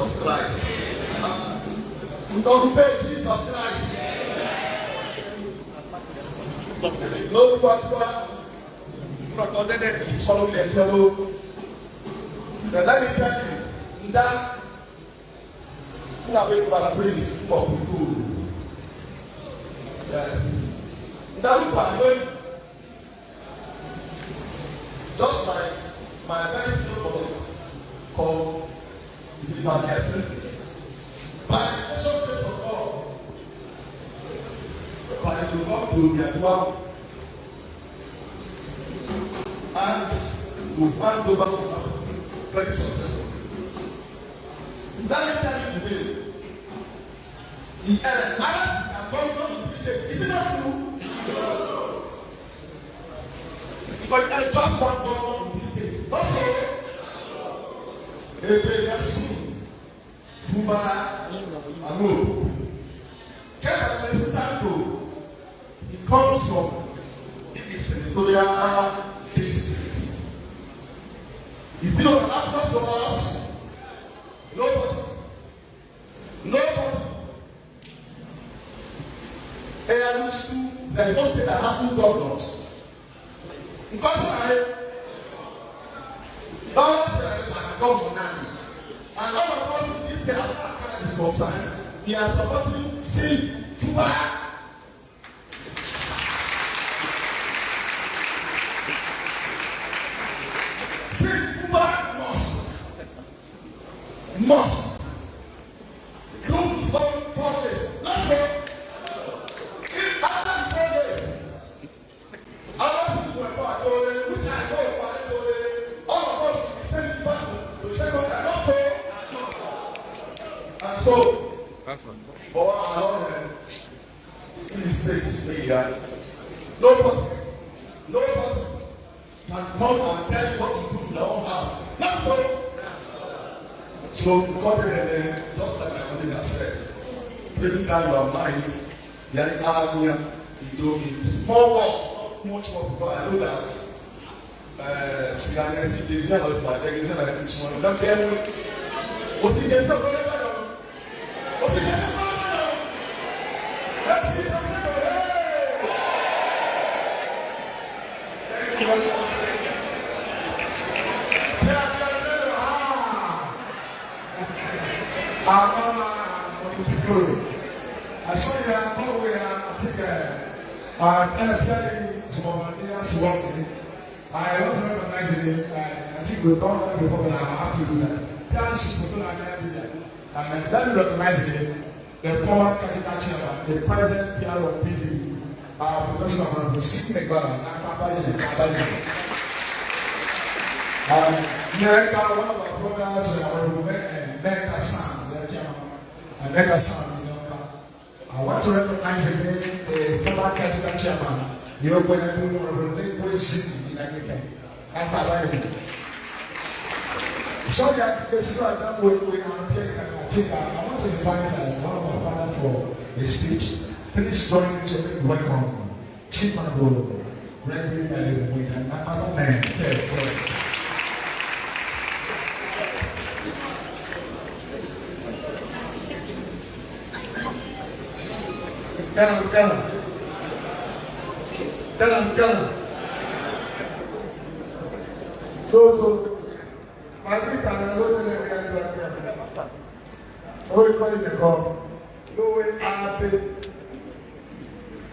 Jesus Christ. Don't pay Jesus Christ. No fatwa. No that is following the fellow. The let me tell you that we have praise for people. Yes. That we are going just like my first people called the Marketing. By the special grace of God, by the God to be at work, and we find over very successful. That time today, the earth has gone to this state. Is it not true? But I just want God in this state. Not so. Fubara, Amo. He comes from the senatorial district. Is he not close to us? Nobody. And there is no state that has two governors. Because governor, and all of us in this state, as far as Khana is concerned, we are supporting Fubara. Fubara must do his own 4 days. Let's go. If after 4 days, other people were for Adore, which I go for Adore, all of us will be sending back to the second and not so. And so, for our Lord, he says to me that nobody can come and tell you what to do in your own house. Not so. So God just like my colleague has said, bring down your mind, getting out here, you do it. Small work, not much work, because I know that Siminalayi is there, but there is another one. Don't tell me. What's the next one? What's the next one? Let's see. Thank you. I saw you all the way. I think I'm playing some of my I want to recognize it. I think we've done that before, but I'm happy to do that. Parents will do that. And let me recognize it. The former Catholic chairman, the present PR of PDP, Professor of the Sitting Ghana, and Papa Yene. One of our brothers, Mega Sam, and Mega Sam. I want to recognize again the former Catholic chairman, the open and the City in Africa, and Papa Yene. So that the start we are playing I want to invite one of our fathers for a speech. Please join me to welcome Chief Honorable Gregory with another man. Tell him. So, my people are going to the we call it the call. No way, happy.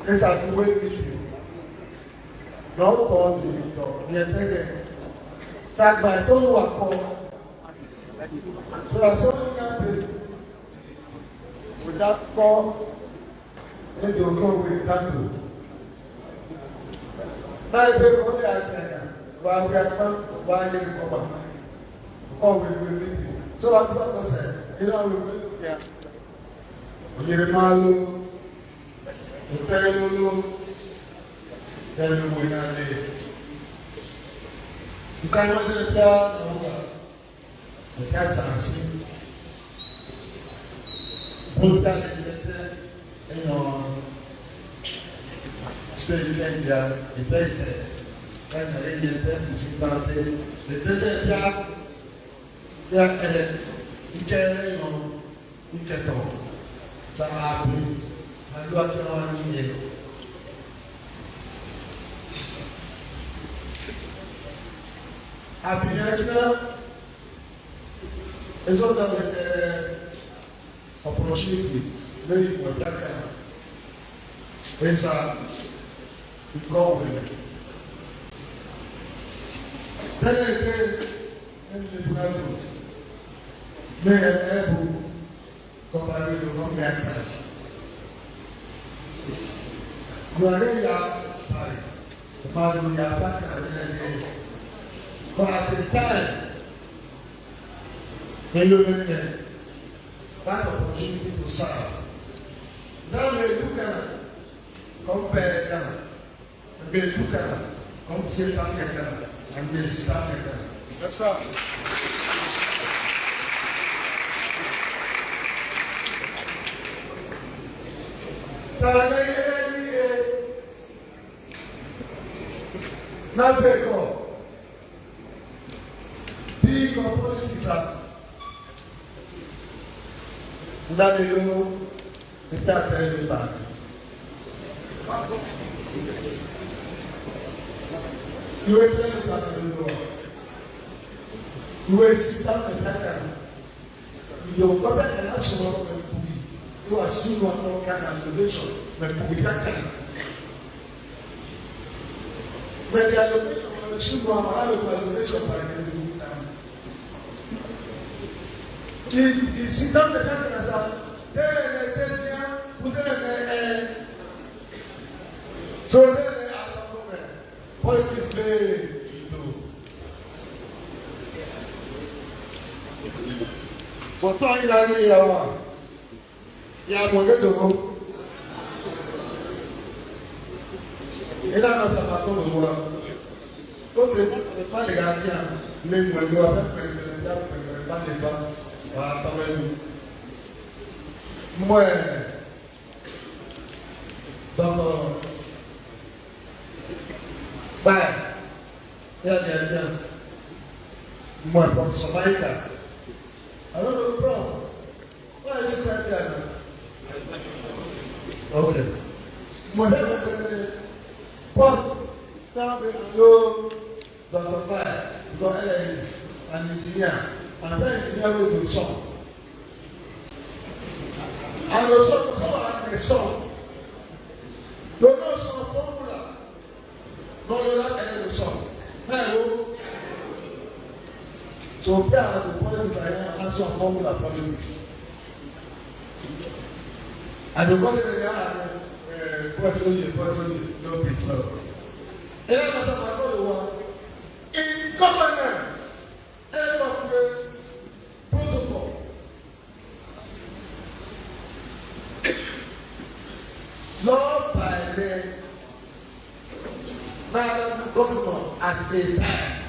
This is the way we should. Don't pause it. We are taking. Tag by total work call. So, I'm so happy. With that call, let you go with that. Now they call it while we are not buying the cover. Oh, we will leave you. So I'm going to say, you know, we will look at Yirimalu, Uterelu, then we will not live. You cannot do that. The cats are seen. Both that is you know, stay in India, the day, and the Indian is in Bangladesh. The day they are in Kenya, in Keto, Sahabi, and what you want to do. Abinakina is not an opportunity very important. It's a government. Then again, in the Bibles, may have able compared to one man. You are very young, the Bible you are back at the but at the time, when you look at that opportunity to serve, now we look at compare them, we look at compensate them, and we start them. Yes, sir. Now we go. Big politics are that you start telling back. You will tell me that you will sit down and talk. You will come back and ask for what you are still not no kind of allocation, but we can't. When the allocation is still not allocation by the il si donne le temps de ça. So then politics play but so il a dit il y a moyen de vous et là nous avons de voir comme pas les gardiens les moyens pas les pas moi, donc, moi, pour ce matin, alors le problème, est-ce que ok, moi, pour dans le père, dans l'Église, en Nigeria. And then you never do song. And the song and the song. Don't know some formula. No, you not any the song. No. So there are the points I have some formula for this. And the point they are question, no peace. So. And then in governance, protocol. Law by the Madam Governor at the time.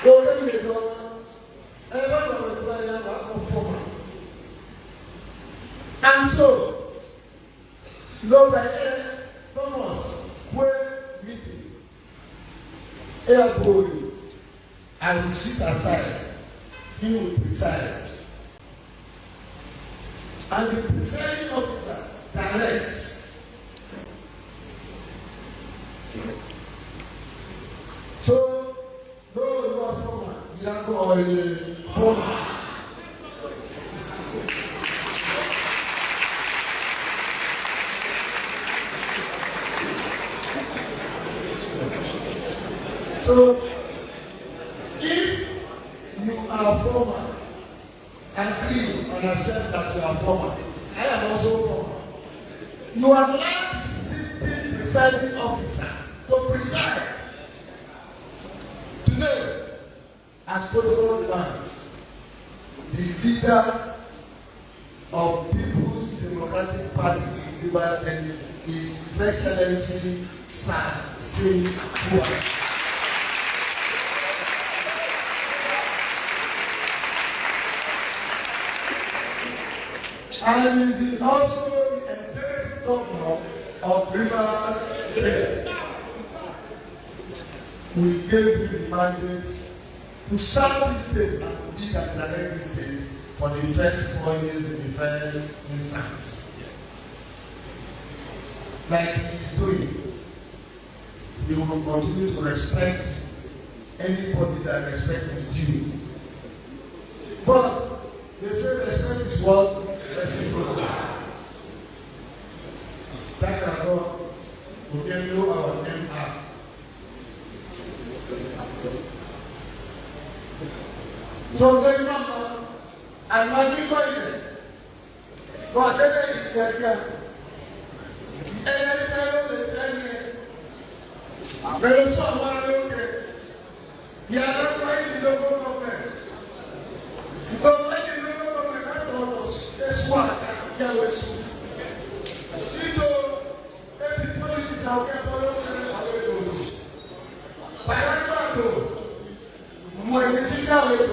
Go let me go. Everyone will play a former. And so, law by the Thomas, where meeting, airport, I will sit aside. He will preside. And the presiding officer directs. So, no, you are former. You don't go or former. So, if you are former, agree and accept that you are former. I am also former. You are like the sitting presiding officer to preside. Today, as protocol demands, the leader of People's Democratic Party in Fubara State is His Excellency Sir Siminalayi. And he is also the executive governor of Rivers State. We gave him the mandate to serve this state and to lead and direct this state for the first 4 years in the first instance. Like he is doing, he will continue to respect anybody that respect his due. But they say respect is what? Reciprocal. That cannot continue our name up. So they remember, and when we go in, God, there is the idea. And I tell you, there is someone looking. He are not going to the local government. Because when the local government has brought us, that's why they are with you. Every politics out there, by that time, when you sit down with the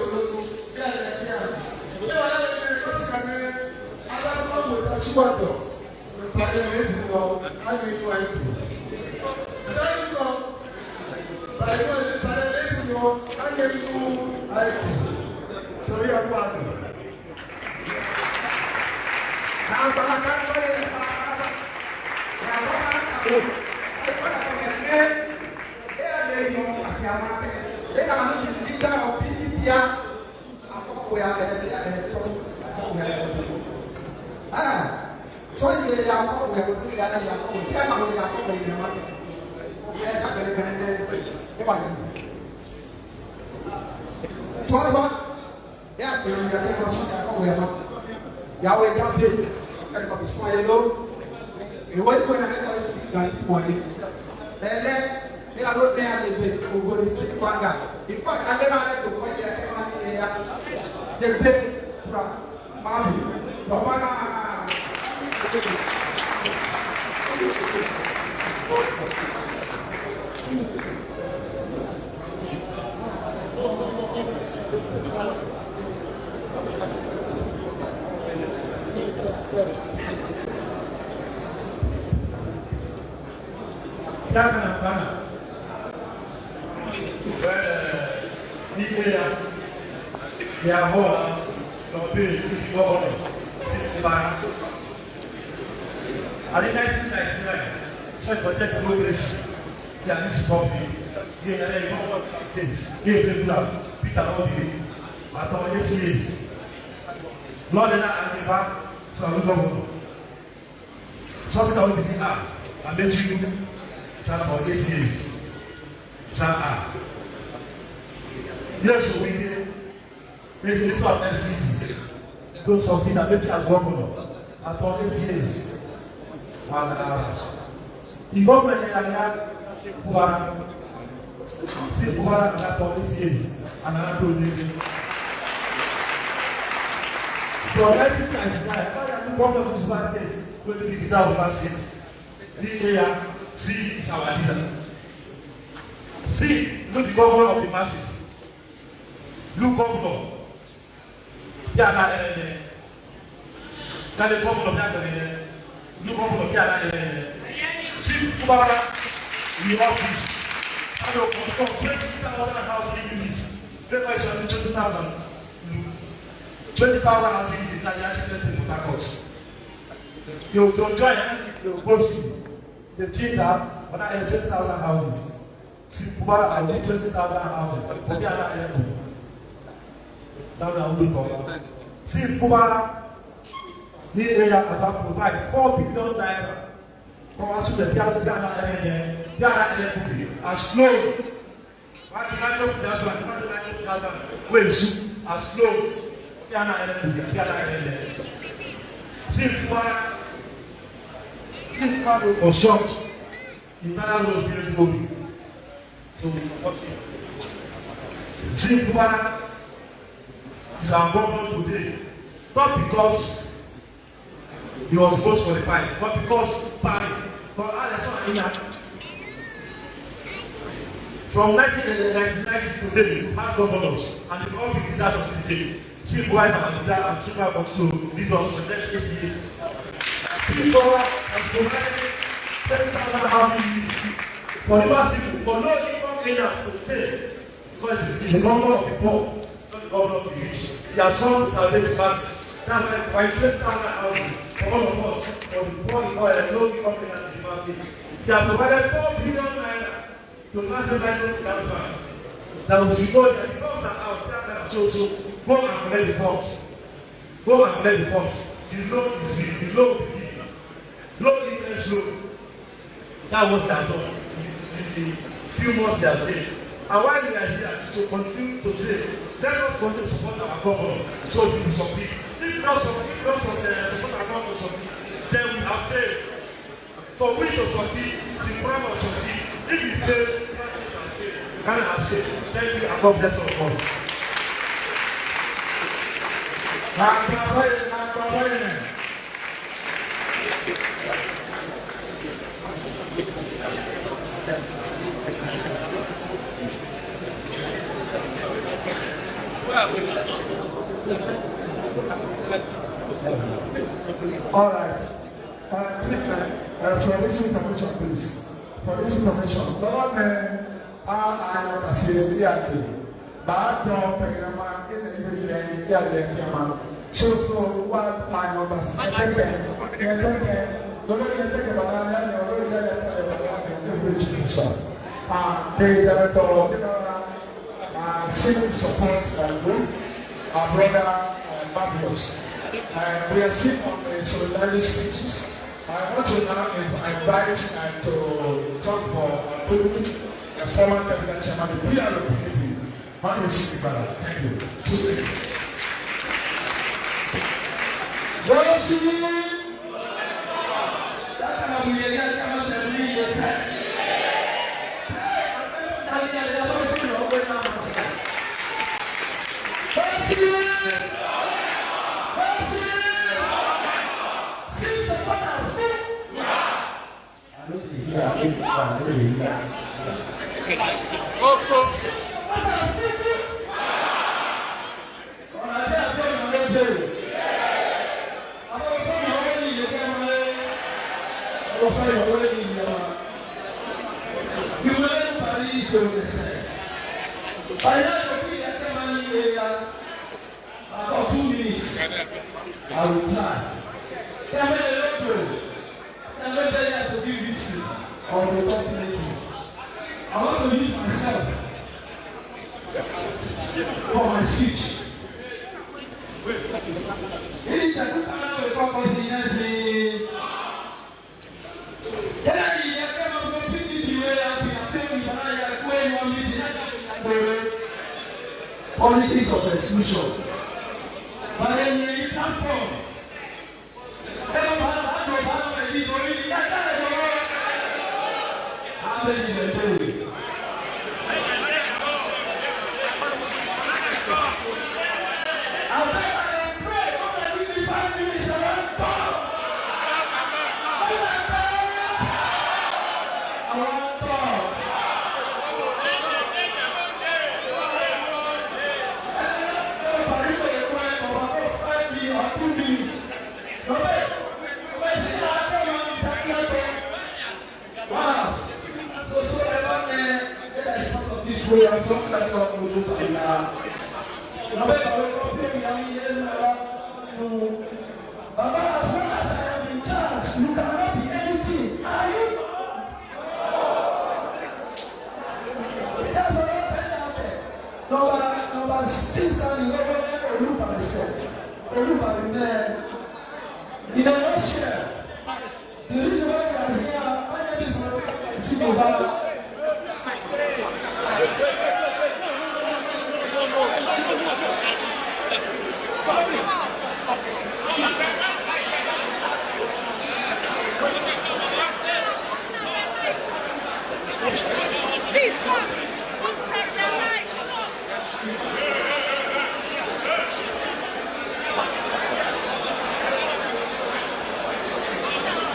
Khana. They are all Fubara. And in 1999, so for that democracy, they are this country. They are all things. They are Peter Obi. After 8 years, Lord and I am back to our government. So Peter Obi and then you for 8 years. Yes, we did. Maybe it's not easy. Those something that makes us governor after 8 years. The government had Fubara. See Fubara for 8 years and another living. From 1999, the government of Fubara State will be the Fubara State. The area, see, is our leader. See, look the governor of the masses. Look governor. Yàrá ẹ̀rẹ̀ kálí gómìnà bí àgbẹ̀rẹ̀ ní gómìnà bí àrà ẹ̀rẹ̀ sí Fubara ní ọ́fíìsì kájọ kọ̀ọ̀kan 20,000 housing units lẹ́kọ̀ọ́ ìṣẹ́ ní 20,000 housing units náà yá ṣe ní Port Harcourt. Yóò tó jọ ẹ̀ yóò gbó sí the team that wọ́n á yẹ 20,000 houses sí Fubara àyè 20,000 houses for bí àrà ẹ̀rẹ̀. See, Fubara, the area has provide 4 billion naira for us to the as slow. But the kind of that's slow. See Fubara construct internal roads here going to support him. See Fubara is our governor today, not because he was vote qualified, but because from 1990 today, you have governors and they all be leaders of the state. See Fubara is our leader and super wants to lead us for the next 8 years. See Fubara has provided 10,000 housing units for the people, for no income areas to stay, because he's the governor of the poor, not the governor of the rich. He has come to salvage the masses. That's why 20,000 houses for all of us, for the poor and low income areas in the masses. He has provided 4 billion naira to national micro cancer. That we should know that the funds are out. So go and collect the funds. Go and collect the funds. The loan will be low interest loan. That was that done. In the few months they are saying. And while we are here, so continue to say, let us continue to support our government so we will succeed. If not succeed, not support our government to succeed, then we have failed. For we to succeed, the problem to succeed. If we fail, we cannot have failed. Thank you and God bless all of us. All right. Please, for this information, please. For this information, government are assembly. But don't pay the man in the so what my numbers? I think don't take a banana or the director of general civil support group, our brother Babios. We are still on the solidarity speeches. I want to now invite to talk for President, the former cabinet chairman, the PRP, Manu Fubara. Thank you. 2 minutes. About 2 minutes. I will try. I'm not there to give this on the top plate. I want to use myself for my speech. It is a good time to talk about the politics of exclusion. But then the platform. We are so glad to do something. Baba, as long as I am in charge, you cannot be anything. Are you? That's what I'm telling you. Number 6 and 11, Oluba said. Oluba in a nutshell. The reason why we are here, my name is Fubara.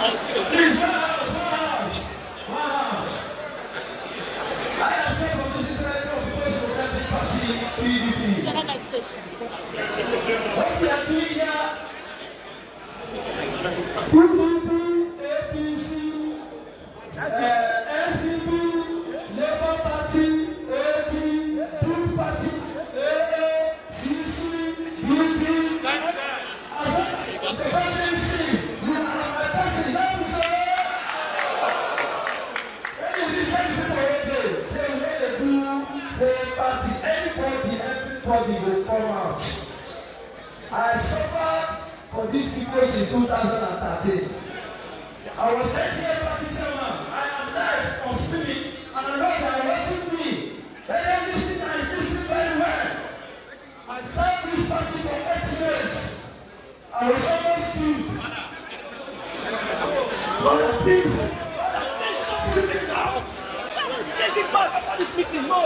Please, one house. I am saying from this Israeli of People's Democratic Party, PDP. What we are doing here, PDP, APC, SDP, Labour Party, AB, Food Party, AA, CC, UP, as a presidency, you are my person. Let me say, when you listen to people say when they do, say party, everybody will come out. I suffered for these people since 2013. I was head party chairman. I am live on spirit, and I know they are watching me. Let them listen and listen very well. I served this party for 8 years. I was almost killed. Please. This meeting, no.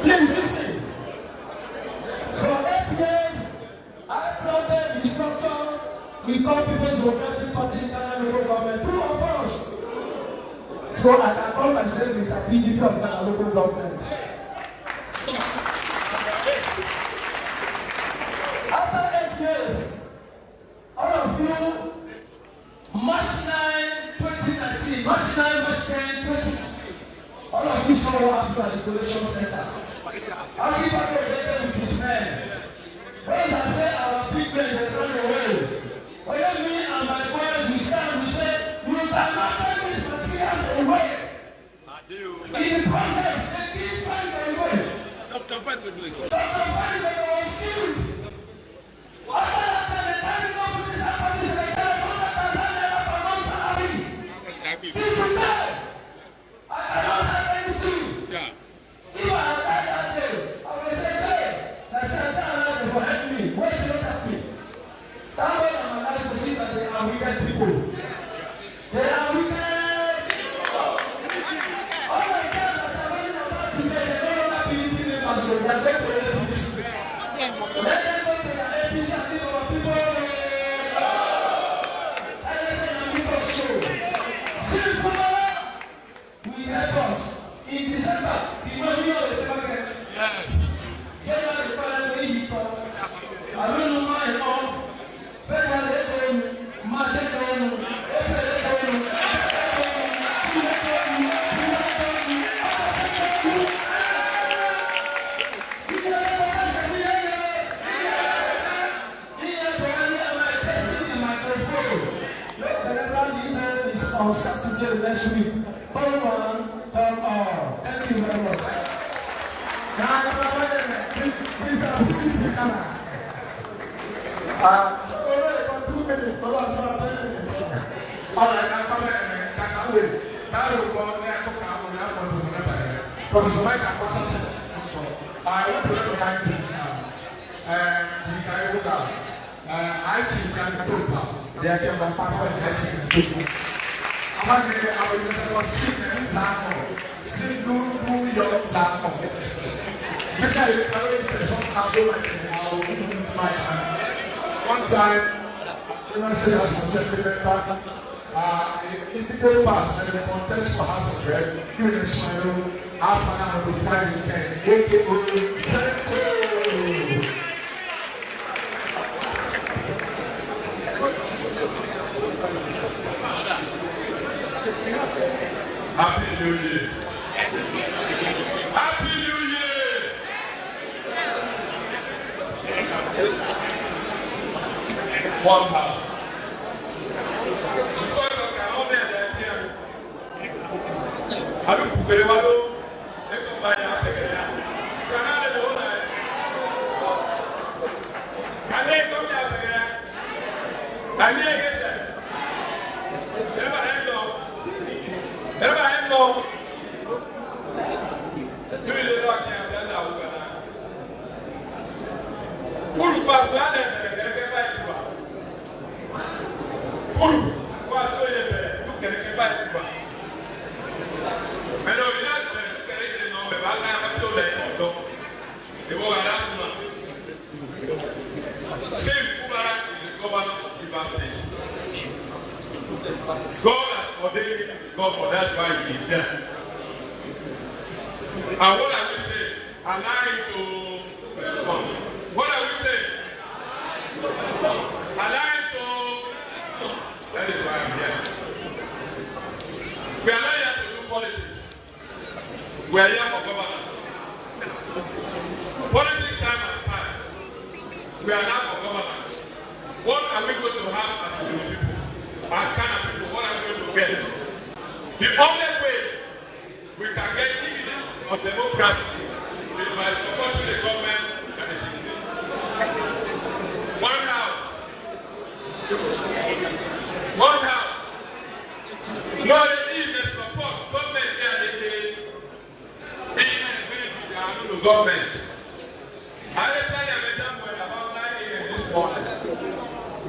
Please listen. For 8 years, I planted the structure we call People's Democratic Party in Ghana local government. 2 of us. So I can call myself Mr. PDP of Ghana local government. After 8 years, all of you, March 9, 2019, March 10, 2019, all of you saw what happened at the collation center. I'll give up with his men. When I say our big men, they run away. When me and my boys, we stand, we say, you cannot take these materials away. In the process, they keep finding a way. Dr. Fenton was killed. After that, the time you go to this apartment, they tell you $100,000 per month salary. Till today, I cannot have anything. If I had died that day, I would say, hey, that's a time for help me. Why is it not me? That way I'm alive to see that they are wicked people. They are wicked people. All the time that I'm running about today, they don't want to be members, so they are going to let me see. Let them go to the APC and think about people. Everything and people show. See, Fubara, we help us. In December, the money of the government. January, the parliament, I don't know my own. February, March, April, on Saturday next week. Turn one, turn all. Thank you very much. Now, please, Khana. Only for 2 minutes, for us, 10 minutes. All right, now come here, away. Now we go there, talk about the Professor Mike and Pastor. I want to recognize him now. The guy who got I think I'm talking about. They are getting my father and I think I'm going to sit and example. Sit, do your example. Because I always say something like my hand. One time, when I say I was member, if people pass and the contest for house of bread, you will smile, half an hour to 5 minutes, Happy New Year! Happy New Year! One pound. Alu kukere walo, eko baya pekere. Kana le do na. Kane ko ya pekere. Kane egese. Eba endo. Eba endo. Yule le wa kia benda ukana. Puru pa plane ke ba iwa. Puru kwa so ye be, duke God has ordained God, that's why he is there. And what are we saying? Allow him to respond. What are we saying? Allow him to. That is why I'm here. We are not here to do politics. We are here for governance. Politics time has passed. We are now for governance. What are we going to have as people? As Khana people, what are we going to get? The only way we can get dividend of democracy is by supporting the government that is in it. One house. One house. No, they need the support. Government there, they the government. I will tell you an example about 9 a.m. this morning.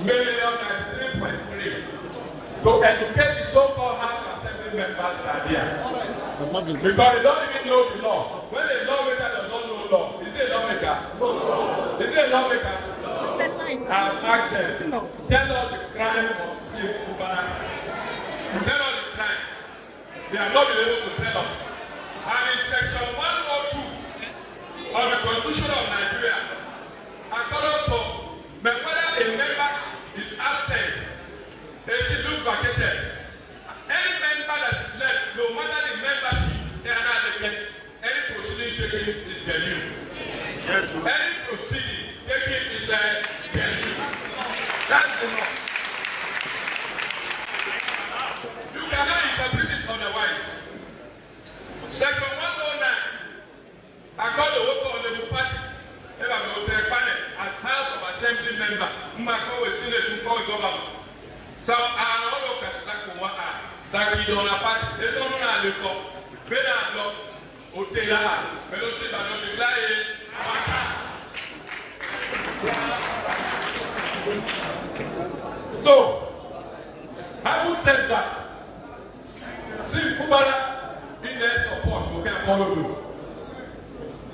$1,3.3 to educate the so-called House Assembly members that are there. Because they don't even know the law. When a lawmaker does not know law, is it a lawmaker? Is it a lawmaker? I've asked them, tell us the crime of Fubara. Tell us the crime. They are not able to tell us. And in section 102 of the Constitution of Nigeria, according to whether a member is absent, they should look vacated. Any member that is left, no matter the membership, they are not taken. Any proceeding taken is genuine. Any proceeding taken is genuine. That's enough. You cannot interpret it otherwise. Section 109, according to what the party, as House of Assembly member, Mako is in the government. So I don't know what Zaki don't have there's no one look up. Better look, Otela, Fellowship and Declare. So, having said that, see Fubara in their support, you can follow you.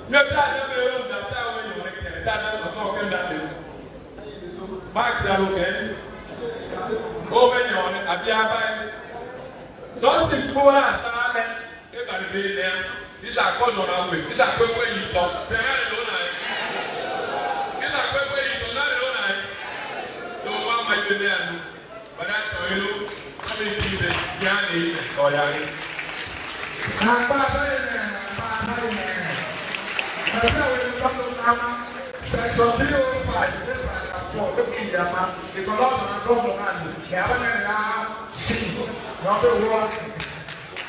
Never that way you make it. That's not talking that way. Mark that okay. Over on it, Abiabai. Don't think for us, everybody there. These are called on our way. These are quick way you talk. These are quick way you talk. No one might be there. But I tell you, how many people Yanni or Yanni? Section 305, because all the government, they haven't seen, not the world.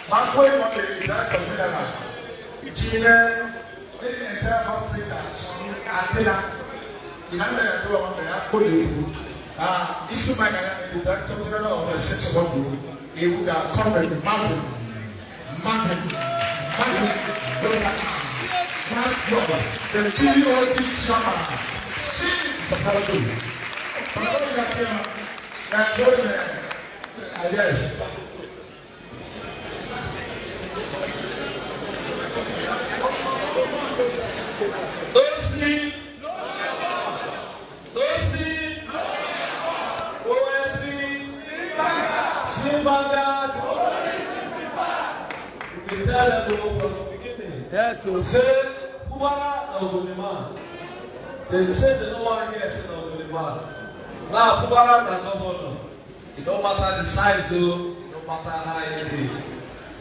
My way on the director of Siminalayi, Chile, in entire Africa, Antina, in America, they are putting Ismail, the director of the Six of Group, he would have come with mountain. The POD Shama, see the Paradu. Yes. Those three, Simbanga, you can tell them from the beginning. Yes, we say, Fubara Ogulima. They say they don't want to hear Ogulima. Now, Fubara is not governor. It don't matter the size, though. It don't matter how it is.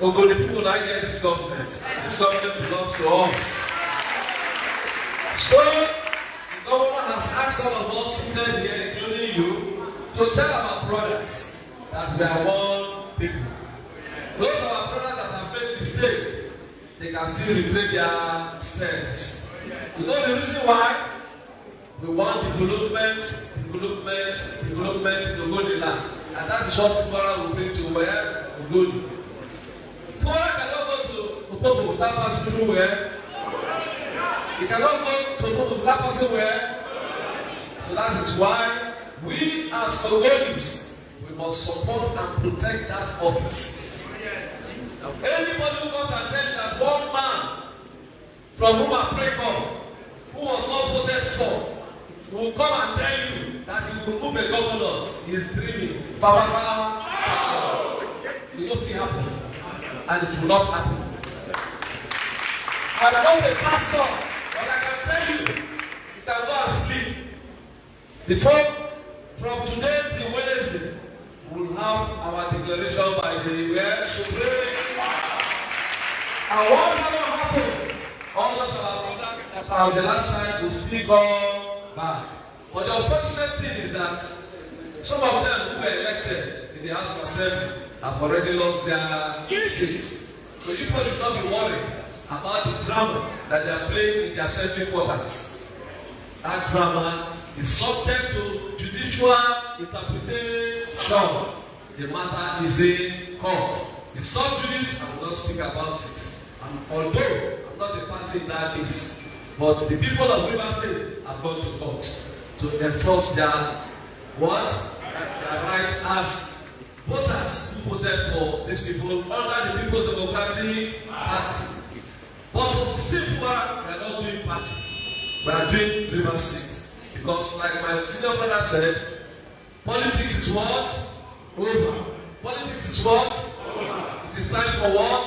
Oguli people like get this government. This government belongs to us. So, the government has asked all of us seated here, including you, to tell our brothers that we are one people. Those of our brothers that have made mistakes, they can still retrace their steps. You know the reason why? We want development to go the land. And that is what Fubara will bring to where we go. Fubara cannot go to Opobo without passing through where? He cannot go to Opobo without passing where? So that is why we as Ogonis, we we must support and protect that office. Anybody who comes and tell you that one man from whom I pray come, who was not voted for, will come and tell you that he will move a governor, he is dreaming. Power. It will not happen. And it will not happen. I'm not a pastor, but I can tell you, you can go and sleep. From today till Wednesday, we will have our declaration by the Supreme. And what will happen? All those our brothers on the last side will still go back. But the unfortunate thing is that some of them who were elected in the House of Assembly have already lost their seats. So you should not be worried about the drama that they are playing in the assembly quarters. That drama is subject to judicial interpretation. The matter is in court. The sub-judice, I will not speak about it. And although I'm not a party in that case, but the people of Rivers State have gone to court to enforce their what? Their right as voters who voted for these people under the People's Democratic Party. But for Fubara, we are not doing party. We are doing Rivers State. Because like my senior brother said, politics is what? Over. Politics is what? Over. It is time for what?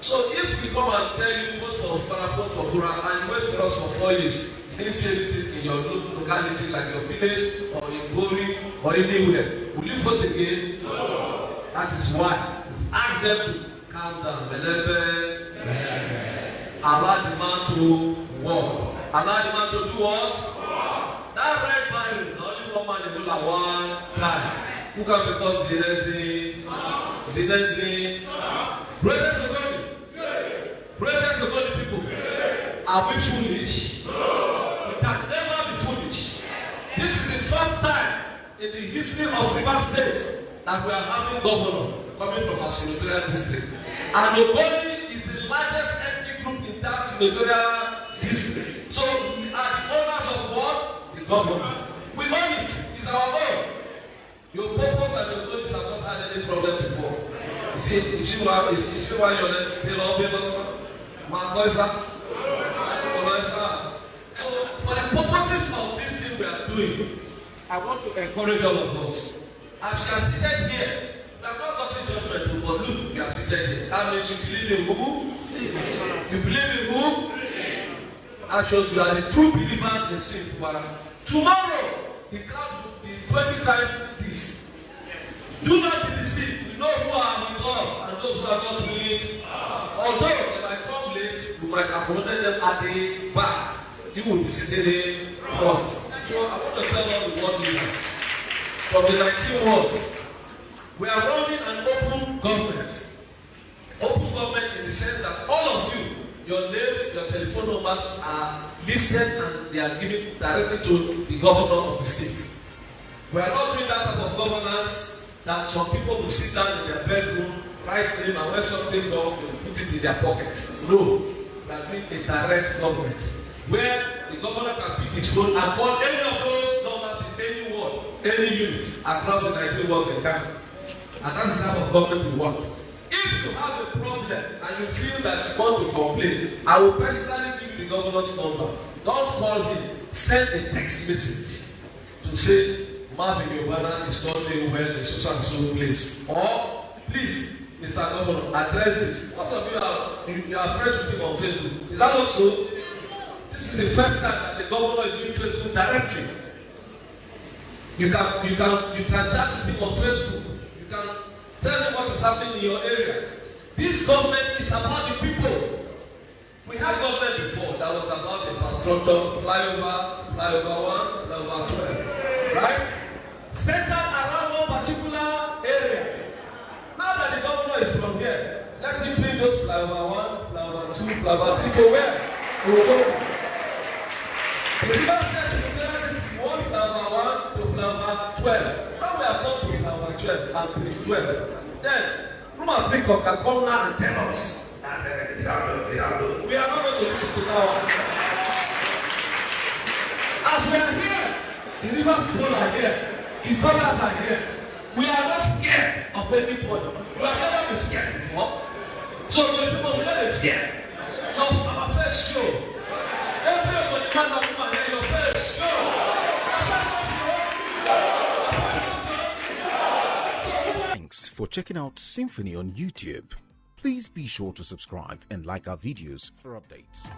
So if we come and tell you vote for Fubara, vote for Khana, and wait for us for 4 years, you didn't see anything in your locality like your village or in Gori or anywhere, will you vote again? No. That is why we've asked them to calm down. Allow the man to walk. Allow the man to do what? That red barrel, only one man in at one time. Who can become Zinezi? Brothers of God. Brothers of God people, are we foolish? We can never be foolish. This is the first time in the history of Rivers State that we are having governor coming from our senatorial district. And Ogoni is the largest ethnic group in that senatorial district. So we are the owners of what? The governor. We own it. It's our own. Your purpose and your goals have not had any problem before. You see why you're there, so for the purposes of this thing we are doing, I want to encourage all of us. As you are seated here, we have not gotten judgment, but look, you are seated here. That means you believe in who? You believe in who? That shows you are the true believers in sin. Tomorrow, the crowd will be 20 times this. Do not be deceived. We know who are with us and those who are not with it. Although they might come late, we might accommodate them at the back. You will be sitting in front. So I want to tell all the world leaders from the 19 words, we are running an open government. Open government in the sense that all of you, your names, your telephone numbers are listed and they are given directly to the governor of the state. We are not doing that type of governance that some people will sit down in their bedroom, write name, and when something wrong, they will put it in their pocket. No, we are doing a direct government where the governor can pick his phone and call any of those numbers in any ward, any unit across the 19 wards in Khana. And that is the type of government we want. If you have a problem and you feel that you want to complain, I will personally give you the governor's number. Don't call him. Send a text message to say, Marvin Yobana is not doing well in so and so place. Or, please, Mr. Governor, address this. Most of you are friends with him on Facebook. Is that not so? This is the first time that the governor is doing Facebook directly. You can chat with him on Facebook. You can tell him what is happening in your area. This government is about the people. We had government before that was about the infrastructure, flyover 1, flyover 12, right? Centered around one particular area. Now that the governor is from here, let him bring those flyover 1, flyover 2, flyover 3 to where? We will go. The Rivers State Secretariat is one flyover 1 to flyover 12. Now we have gone to flyover 12 and bridge 12. Then, Roman Peacock can come now and tell us that we are not going to listen to that. As we are here, the rivers people are here, the colors are here. We are not scared of anybody. We have never been scared before. So the people will not fear of our first show. Everybody can have your first show. Thanks for checking out Symphony on YouTube. Please be sure to subscribe and like our videos for updates.